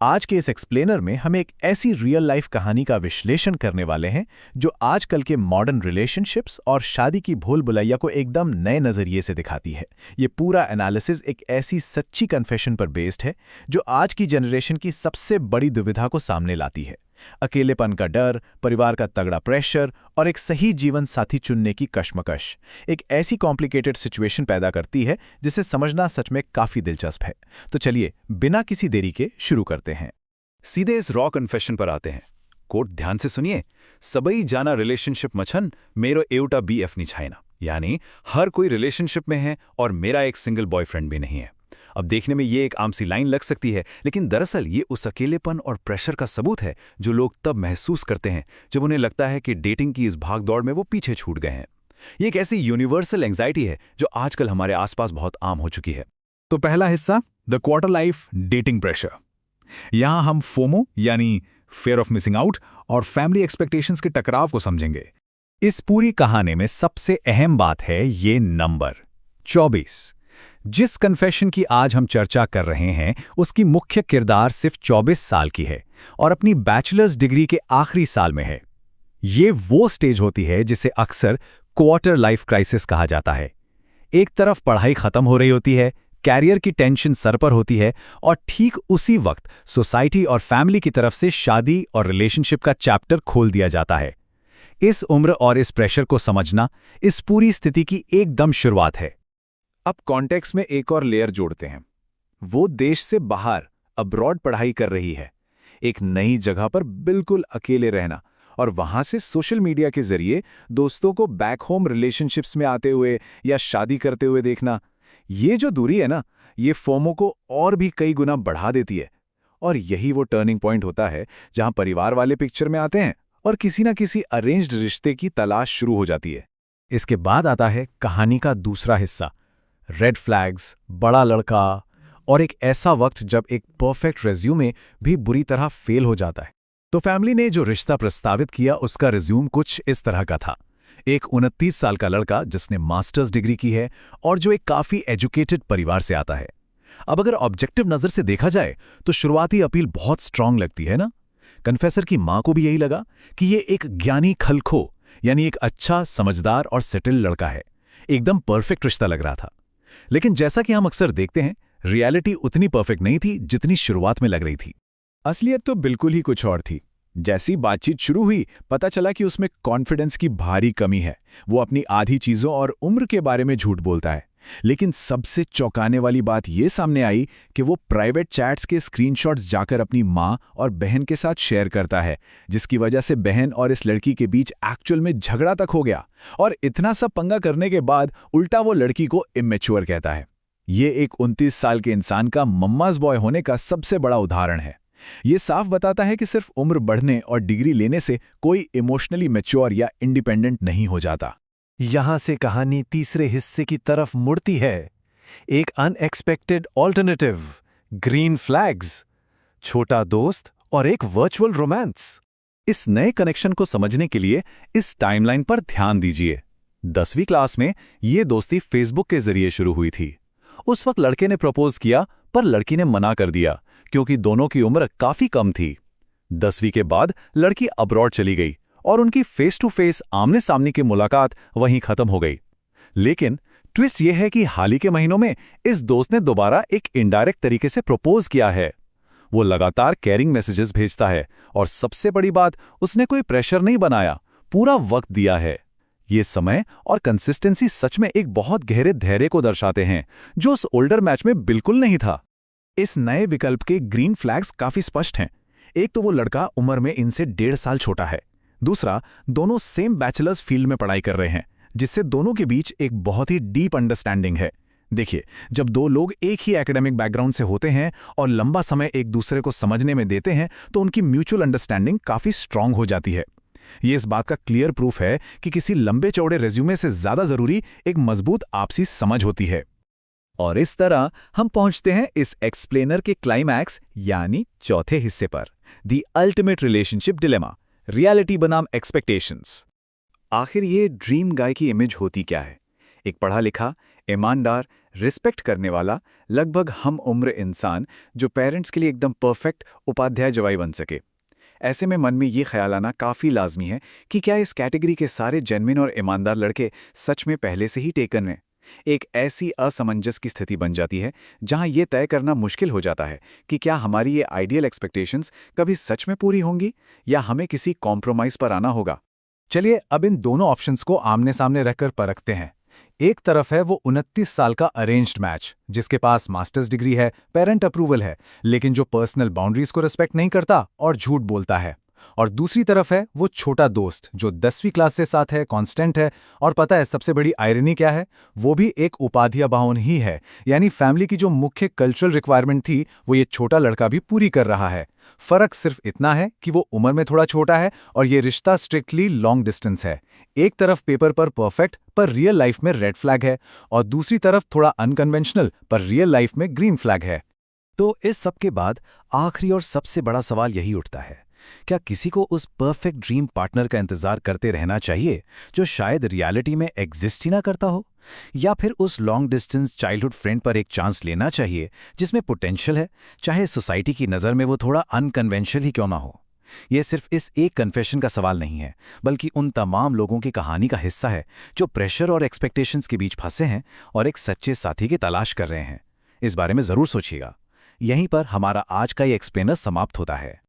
आज के इस एक्सप्लेनर में हम एक ऐसी रियल लाइफ कहानी का विश्लेषण करने वाले हैं जो आजकल के मॉडर्न रिलेशनशिप्स और शादी की भूल भुलैया को एकदम नए नज़रिए से दिखाती है। ये पूरा एनालिसिस एक ऐसी सच्ची कन्फेशन पर बेस्ड है जो आज की जनरेशन की सबसे बड़ी दुविधा को सामने लाती है। अकेलेपन का डर, परिवार का तगड़ा प्रेशर और एक सही जीवन साथी चुनने की कश्मकश एक ऐसी कॉम्प्लिकेटेड सिचुएशन पैदा करती है जिसे समझना सच में काफी दिलचस्प है। तो चलिए बिना किसी देरी के शुरू करते हैं। सीधे इस रॉ कन्फेशन पर आते हैं। कोट ध्यान से सुनिए। सबई जाना रिलेशनशिप मछन मेरो एवटा बीएफ नहीं छाइना, यानी हर कोई रिलेशनशिप में है और मेरा एक सिंगल बॉयफ्रेंड भी नहीं है। अब देखने में ये एक आम सी लाइन लग सकती है, लेकिन दरअसल ये उस अकेलेपन और प्रेशर का सबूत है जो लोग तब महसूस करते हैं जब उन्हें लगता है कि डेटिंग की इस भागदौड़ में वो पीछे छूट गए हैं। ये एक ऐसी यूनिवर्सल एंग्जाइटी है जो आजकल हमारे आसपास बहुत आम हो चुकी है। तो पहला हिस्सा, the quarter life dating pressure. यहां हम फोमो यानी फेयर ऑफ मिसिंग आउट और फैमिली एक्सपेक्टेशंस के टकराव को समझेंगे। इस पूरी कहानी में सबसे अहम बात है ये नंबर 24। जिस कन्फेशन की आज हम चर्चा कर रहे हैं उसकी मुख्य किरदार सिर्फ 24 साल की है और अपनी बैचलर्स डिग्री के आखिरी साल में है। ये वो स्टेज होती है जिसे अक्सर क्वार्टर लाइफ क्राइसिस कहा जाता है। एक तरफ पढ़ाई खत्म हो रही होती है, कैरियर की टेंशन सर पर होती है और ठीक उसी वक्त सोसाइटी और फैमिली की तरफ से शादी और रिलेशनशिप का चैप्टर खोल दिया जाता है। इस उम्र और इस प्रेशर को समझना इस पूरी स्थिति की एकदम शुरुआत है। अब कॉन्टेक्स्ट में एक और लेयर जोड़ते हैं। वो देश से बाहर अब्रॉड पढ़ाई कर रही है, एक नई जगह पर बिल्कुल अकेले रहना और वहां से सोशल मीडिया के जरिए दोस्तों को बैक होम रिलेशनशिप्स में आते हुए या शादी करते हुए देखना। ये जो दूरी है ना, ये फोमो को और भी कई गुना बढ़ा देती है। और यही वो टर्निंग पॉइंट होता है जहां परिवार वाले पिक्चर में आते हैं और किसी ना किसी अरेंज्ड रिश्ते की तलाश शुरू हो जाती है। इसके बाद आता है कहानी का दूसरा हिस्सा, रेड फ्लैग्स, बड़ा लड़का और एक ऐसा वक्त जब एक परफेक्ट रेज्यूमे भी बुरी तरह फेल हो जाता है। तो फैमिली ने जो रिश्ता प्रस्तावित किया उसका रिज्यूम कुछ इस तरह का था। एक 29 साल का लड़का जिसने मास्टर्स डिग्री की है और जो एक काफी एजुकेटेड परिवार से आता है। अब अगर ऑब्जेक्टिव नजर से देखा जाए तो शुरुआती अपील बहुत स्ट्रांग लगती है ना। कन्फेसर की मां को भी यही लगा कि ये एक ज्ञानी खलखो यानी एक अच्छा, समझदार और सेटल लड़का है। एकदम परफेक्ट रिश्ता लग रहा था। लेकिन जैसा कि हम अक्सर देखते हैं, रियलिटी उतनी परफेक्ट नहीं थी जितनी शुरुआत में लग रही थी। असलियत तो बिल्कुल ही कुछ और थी। जैसी बातचीत शुरू हुई, पता चला कि उसमें कॉन्फिडेंस की भारी कमी है। वो अपनी आधी चीजों और उम्र के बारे में झूठ बोलता है। लेकिन सबसे चौंकाने वाली बात ये सामने आई कि वो प्राइवेट चैट्स के स्क्रीनशॉट्स जाकर अपनी माँ और बहन के साथ शेयर करता है, जिसकी वजह से बहन और इस लड़की के बीच एक्चुअल में झगड़ा तक हो गया। और इतना सब पंगा करने के बाद उल्टा वो लड़की को इमेच्योर कहता है। ये एक 29 साल के इंसान का मम्माज बॉय होने का सबसे बड़ा उदाहरण है। ये साफ बताता है कि सिर्फ उम्र बढ़ने और डिग्री लेने से कोई इमोशनली मैच्योर या इंडिपेंडेंट नहीं हो जाता। यहां से कहानी तीसरे हिस्से की तरफ मुड़ती है। एक अनएक्सपेक्टेड ऑल्टरनेटिव, ग्रीन फ्लैग्स, छोटा दोस्त और एक वर्चुअल रोमांस। इस नए कनेक्शन को समझने के लिए इस टाइमलाइन पर ध्यान दीजिए। 10वीं क्लास में ये दोस्ती फेसबुक के जरिए शुरू हुई थी। उस वक्त लड़के ने प्रपोज किया पर लड़की ने मना कर दिया क्योंकि दोनों की उम्र काफी कम थी। 10वीं के बाद लड़की अब्रॉड चली गई और उनकी फेस टू फेस आमने सामने की मुलाकात वहीं खत्म हो गई। लेकिन ट्विस्ट यह है कि हाल ही के महीनों में इस दोस्त ने दोबारा एक इनडायरेक्ट तरीके से प्रपोज किया है। वो लगातार केयरिंग मैसेजेस भेजता है और सबसे बड़ी बात, उसने कोई प्रेशर नहीं बनाया, पूरा वक्त दिया है। ये समय और कंसिस्टेंसी सच में एक बहुत गहरे धैर्य को दर्शाते हैं जो उस ओल्डर मैच में बिल्कुल नहीं था। इस नए विकल्प के ग्रीन फ्लैग्स काफी स्पष्ट हैं। एक तो वो लड़का उम्र में इनसे 1.5 साल छोटा है। दूसरा, दोनों सेम बैचलर्स फील्ड में पढ़ाई कर रहे हैं, जिससे दोनों के बीच एक बहुत ही डीप अंडरस्टैंडिंग है। देखिए, जब दो लोग एक ही एकेडमिक बैकग्राउंड से होते हैं और लंबा समय एक दूसरे को समझने में देते हैं तो उनकी म्यूचुअल अंडरस्टैंडिंग काफी स्ट्रांग हो जाती है। ये इस बात का क्लियर प्रूफ है कि किसी लंबे चौड़े रेज्यूमे से ज्यादा जरूरी एक मजबूत आपसी समझ होती है। और इस तरह हम पहुंचते हैं इस एक्सप्लेनर के क्लाइमैक्स यानी चौथे हिस्से पर, the ultimate relationship dilemma, reality बनाम एक्सपेक्टेशंस। आखिर ये ड्रीम गाय की इमेज होती क्या है? एक पढ़ा लिखा, ईमानदार, रिस्पेक्ट करने वाला, लगभग हम उम्र इंसान जो पेरेंट्स के लिए एकदम परफेक्ट उपाध्याय जवाई बन सके। ऐसे में मन में ये ख्याल आना काफ़ी लाजमी है कि क्या इस कैटेगरी के सारे जेन्युइन और ईमानदार लड़के सच में पहले से ही टेकन हैं। एक ऐसी असमंजस की स्थिति बन जाती है जहां ये तय करना मुश्किल हो जाता है कि क्या हमारी ये आइडियल एक्सपेक्टेशंस कभी सच में पूरी होंगी या हमें किसी कॉम्प्रोमाइज़ पर आना होगा। चलिए अब इन दोनों ऑप्शंस को आमने सामने रखकर परखते हैं। एक तरफ है वो 29 साल का अरेंज्ड मैच, जिसके पास मास्टर्स डिग्री है, पेरेंट अप्रूवल है, लेकिन जो पर्सनल बाउंड्रीज को रिस्पेक्ट नहीं करता और झूठ बोलता है। और दूसरी तरफ है वो छोटा दोस्त जो 10वीं क्लास से साथ है, कांस्टेंट है, और पता है सबसे बड़ी आयरनी क्या है, वो भी एक उपाध्याय बाहुन ही है। यानी फैमिली की जो मुख्य कल्चरल रिक्वायरमेंट थी वो ये छोटा लड़का भी पूरी कर रहा है। फर्क सिर्फ इतना है कि वो उम्र में थोड़ा छोटा है और ये रिश्ता स्ट्रिक्टली लॉन्ग डिस्टेंस है। एक तरफ पेपर पर परफेक्ट पर रियल लाइफ में रेड फ्लैग है, और दूसरी तरफ थोड़ा अनकन्वेंशनल पर रियल लाइफ में ग्रीन फ्लैग है। तो इस सब के बाद आखिरी और सबसे बड़ा सवाल यही उठता है, क्या किसी को उस परफेक्ट ड्रीम पार्टनर का इंतजार करते रहना चाहिए जो शायद रियलिटी में एग्जिस्ट ही ना करता हो, या फिर उस लॉन्ग डिस्टेंस चाइल्डहुड फ्रेंड पर एक चांस लेना चाहिए जिसमें पोटेंशियल है, चाहे सोसाइटी की नज़र में वो थोड़ा अनकन्वेंशनल ही क्यों ना हो। यह सिर्फ इस एक कन्फेशन का सवाल नहीं है, बल्कि उन तमाम लोगों की कहानी का हिस्सा है जो प्रेशर और एक्सपेक्टेशंस के बीच फंसे हैं और एक सच्चे साथी की तलाश कर रहे हैं। इस बारे में ज़रूर सोचिएगा। यहीं पर हमारा आज का ये एक्सप्लेनर समाप्त होता है।